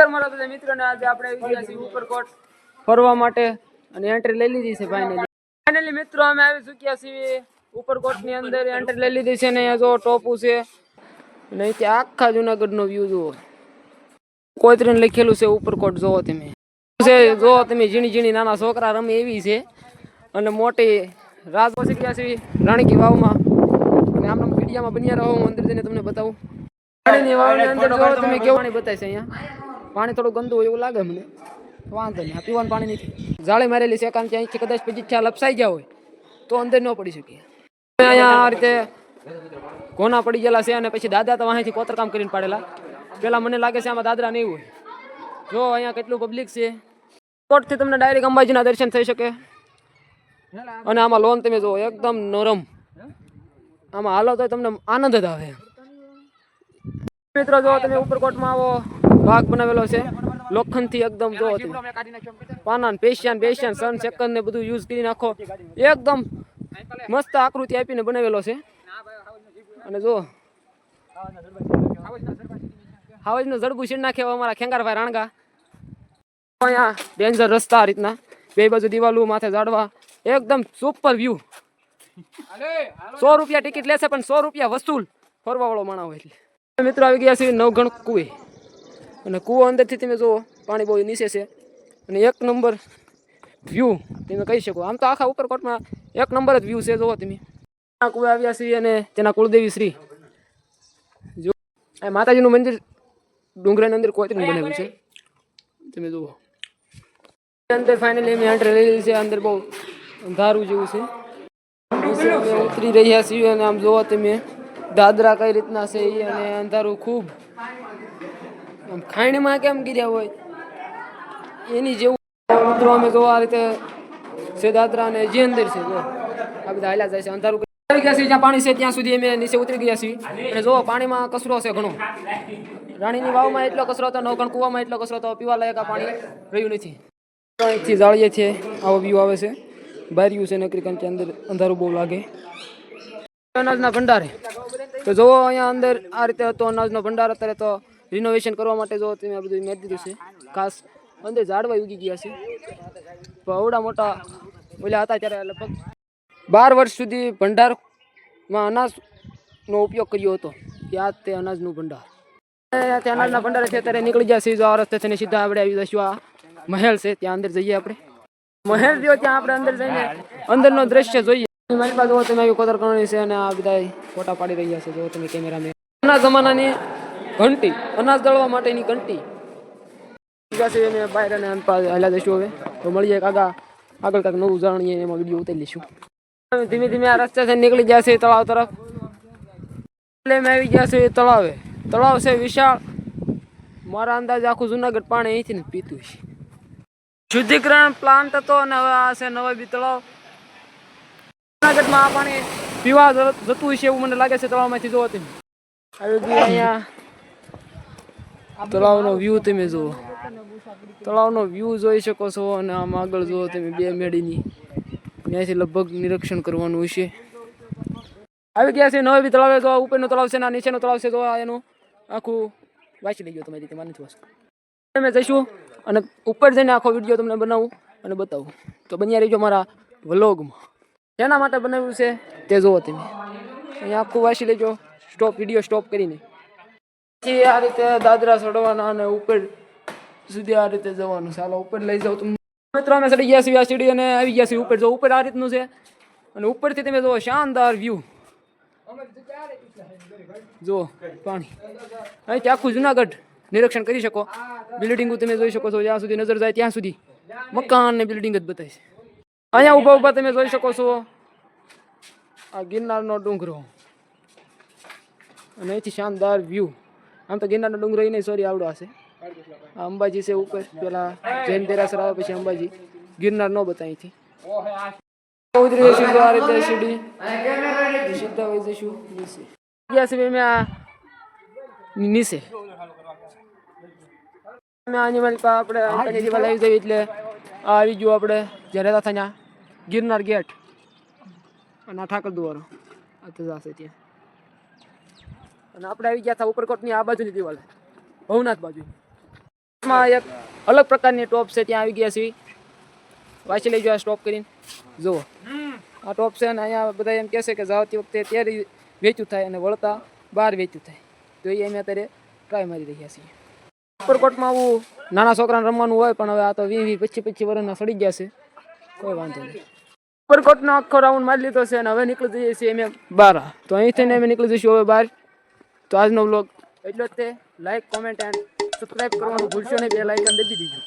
મારા બધા મિત્રોને આજે આપણે આવી ગયા છીએ ઉપરકોટ ફરવા માટે અને એન્ટ્રી લઈ લીધી છે ફાઇનલી મિત્રો અમે આવી ચૂક્યા છીએ ઉપરકોટ ની અંદર એન્ટ્રી લઈ લીધી છે ને અહીંયા જો ટોપું છે અને અહીંથી આખા જુનાગઢનો વ્યૂ જુઓ કોતરીને લખેલું છે ઉપરકોટ જોવો તમે જો તમે ઝીણી ઝીણી નાના છોકરા રમે એવી છે અને મોટી રાત પહોંચી ગયા છે રાણીકી વાવમાં અને આમનો મીડિયામાં બન્યા રહો હું અંદર જઈને તમને બતાવું પાણીની વાવની અંદર જો તમે કેવું પાણી બતાવે છે અહીંયા પાણી થોડું ગંદુ હોય એવું લાગે મને વાંધો નહીં આ પીવાનું પાણી નથી જાળી મારેલી છે કારણ કે અહીંથી કદાચ પગથિયા લપસાઈ ગયા હોય તો અંદર ન પડી શકીએ અહીંયા આ રીતે કોના પડી ગયેલા છે અને પછી દાદા તો અહીંથી કોતરકામ કરીને પાડેલા પેલા મને લાગે છે આમાં દાદરા નહીં હોય જો અહીંયા કેટલું પબ્લિક છે કોટથી તમને ડાયરેક્ટ અંબાજીના દર્શન થઈ શકે અને આમાં લોન તમે જો એકદમ નરમ આમાં હાલો તો તમને આનંદ જ આવે મિત્રો જો તમે ઉપરકોટમાં આવો ભાગ બનાવેલો છે લોખંડથી એકદમ જો પાના પેશિયન સન સેકન્ડ ને બધું યુઝ કરી નાખો એકદમ મસ્ત આકૃતિ આપીને બનાવેલો છે અને જો હાવજનું જડબું સીડ નાખે અમારા ખેંગારભાઈ રાણગા અહીંયા ડેન્જર રસ્તા આ રીતના બે બાજુ દિવાલો માથે ઝાડવા એકદમ સુપર વ્યૂ 100 રૂપિયા ટિકિટ લેશે પણ 100 રૂપિયા વસૂલ ફરવા વાળો માણસ હોય એટલે મિત્રો આવી ગયા છે નવઘણ કુએ અને કૂવો અંદરથી તમે જુઓ પાણી બહુ નીચે છે અને એક નંબર વ્યૂ તમે કહી શકો આમ તો આખા ઉપરકોટમાં એક નંબર જ વ્યૂ છે જુઓ તમે આ કુએ આવ્યા છીએ અને તેના કુળદેવી શ્રી જો માતાજીનું મંદિર ડુંગરાની અંદર કોતરીનું બનાવ્યું છે તમે જુઓ અંદર ફાઇનલી અમે એન્ટ્રી લઈ લીધી છે અંદર બહુ અંધારું જેવું છે અમે ઉતરી રહ્યા છીએ અને આમ જોવો તમે દાદરા કઈ રીતના છે એ અને અંધારું ખૂબ આમ ખાણીમાં કેમ ગીર્યા હોય એની જેવું મિત્રો અમે જો આ રીતે છે દાદરા અને જે અંદર છે જો આ બધા હાલ્યા જાય છે અંધારું આવી ગયા છે જ્યાં પાણી છે ત્યાં સુધી અમે નીચે ઉતરી ગયા છીએ અને જો પાણીમાં કચરો છે ઘણો રાણીની વાવમાં એટલો કચરો હતો નવઘણ કૂવામાં એટલો કચરો હતો પીવા લાયક આ પાણી રહ્યું નથી અહીંથી જાળીએ છીએ આવો વ્યૂ આવે છે બારીયું છે નકરી કારણ કે અંદર અંધારું બહુ લાગે અનાજના ભંડારે તો જોવો અહીંયા અંદર આ રીતે હતો અનાજનો ભંડાર અત્યારે તો રિનોવેશન કરવા માટે જો તમે આ બધું મેં દીધું છે ખાસ અંદર ઝાડવા ઉગી ગયા છે અવડા મોટા ઓલા હતા ત્યારે લગભગ 12 વર્ષ સુધી ભંડારમાં અનાજનો ઉપયોગ કર્યો હતો ત્યાં તે અનાજનું ભંડાર ત્યાં અનાજના ભંડાર છે અત્યારે નીકળી ગયા છે જો આ રસ્તે થઈને સીધા આપણે આવી જઈશું આ મહેલ છે ત્યાં અંદર જઈએ આપણે મહેલ જો ત્યાં આપણે અંદર જઈને અંદરનો દ્રશ્ય જોઈએ મારી પાસે જો તમે આવી કોતર કરવાની છે અને આ બધા ફોટા પાડી રહ્યા છે જો તમે કેમેરામેન જૂના જમાનાની ઘંટી અનાજ દળવા માટેની ઘંટી અને બહાર અને હાલ્યા જઈશું હવે તો મળીએ આગળ કાંઈક નવું જાણીએ એમાં વિડીયો ઉતારી લઈશું ધીમે ધીમે આ રસ્તે નીકળી ગયા છે તળાવ તરફ એટલે મેં આવી ગયા છે તળાવ છે વિશાળ મારા અંદાજે આખું જુનાગઢ પાણી અહીંથી ને પીતું છે શુદ્ધિકરણ પ્લાન્ટ હતો અને હવે આ છે નવાબી તળાવ જુનાગઢમાં આ પાણી પીવા જતું છે એવું મને લાગે છે તળાવમાંથી જોવો તમે આવી ગયું અહીંયા તળાવનો વ્યૂ તમે જુઓ તળાવનો વ્યૂ જોઈ શકો છો અને આમ આગળ જુઓ તમે બે મેડીની ત્યાંથી લગભગ નિરીક્ષણ કરવાનું હશે આવી ગયા છે નવાબી તળાવે તો ઉપરનો તળાવ છે ના નીચેનો તળાવ છે તો એનું આખું વાંચી લઈ ગયો તમારી રીતે માની વાંચો અમે જઈશું અને ઉપર જઈને આખો વિડીયો તમને બનાવું અને બતાવું તો બન્યા રહીજો મારા વ્લોગમાં જેના માટે બનાવ્યું છે તે જુઓ તમે અહીંયા આખું વાંચી લેજો વિડીયો સ્ટોપ કરીને પછી આ રીતે દાદરા ચડવાના અને ઉપર સુધી આ રીતે જવાનું ચાલો ઉપર લઈ જાઉં તમને મિત્રો અમે ચડી ગયા છીએ આ સીડી અને આવી ગયા છીએ ઉપર જો ઉપર આ રીતનું છે અને ઉપરથી તમે જુઓ શાનદાર વ્યૂ જુઓ પાણી અહીંથી આખું જુનાગઢ નિરીક્ષણ કરી શકો બિલ્ડિંગો તમે જોઈ શકો છો જ્યાં સુધી નજર જાય ત્યાં સુધી મકાન ને બિલ્ડિંગ જ બતાવે છે અહીંયા ઊભા ઊભા તમે જોઈ શકો છો આ ગિરનારનો ડુંગરો અને અહીંથી શાનદાર વ્યૂ આમ તો ગિરનારનો ડુંગરો નહીં સોરી આવડો હશે આ અંબાજી છે ઉપર પેલા જૈન દેરાસર આવે પછી અંબાજી ગિરનાર ન બતાવે અહીંથી ઉતરી જઈશું આ રીતે સીડી સીધા વહી જઈશું નીચે ગયા છે મેં આ નીચે આપણે દિવાલ આવી જઈએ એટલે આવી ગયું આપણે જ્યાં રહેતા હતા ત્યાં ગિરનાર ગેટ અને આ ઠાકર દ્વારો આ તો જશે ત્યાં અને આપણે આવી ગયા હતા ઉપરકોટની આ બાજુની દિવાલ ભવનાથ બાજુ માં એક અલગ પ્રકારની ટોપ છે, ત્યાં આવી ગયા છીએ. વાંચી લેજો આ સ્ટોપ કરીને જુઓ. આ ટોપ છે ને અહીંયા બધા એમ કહેશે કે જાવતી વખતે ત્યારે વેચ્યું થાય અને વળતા બહાર વેચ્યું થાય. તો એ અમે અત્યારે ટ્રાય મારી રહ્યા છીએ. ઉપરકોટમાં આવું નાના છોકરાને રમવાનું હોય, પણ હવે આ તો 20-25 વર્ષના સડી ગયા છે, કોઈ વાંધો નહીં. ઉપરકોટનો આખો રાઉન્ડ મારી લીધો છે અને હવે નીકળી જઈએ છીએ અમે બહાર. તો અહીંથી અમે નીકળી જઈશું હવે બહાર. તો આજનો વ્લોગ એટલો જ તે. લાઈક, કોમેન્ટ એન્ડ સબસ્ક્રાઈબ કરવાનું ભૂલશો નહીં. બે લાઇકન દબી દીજો.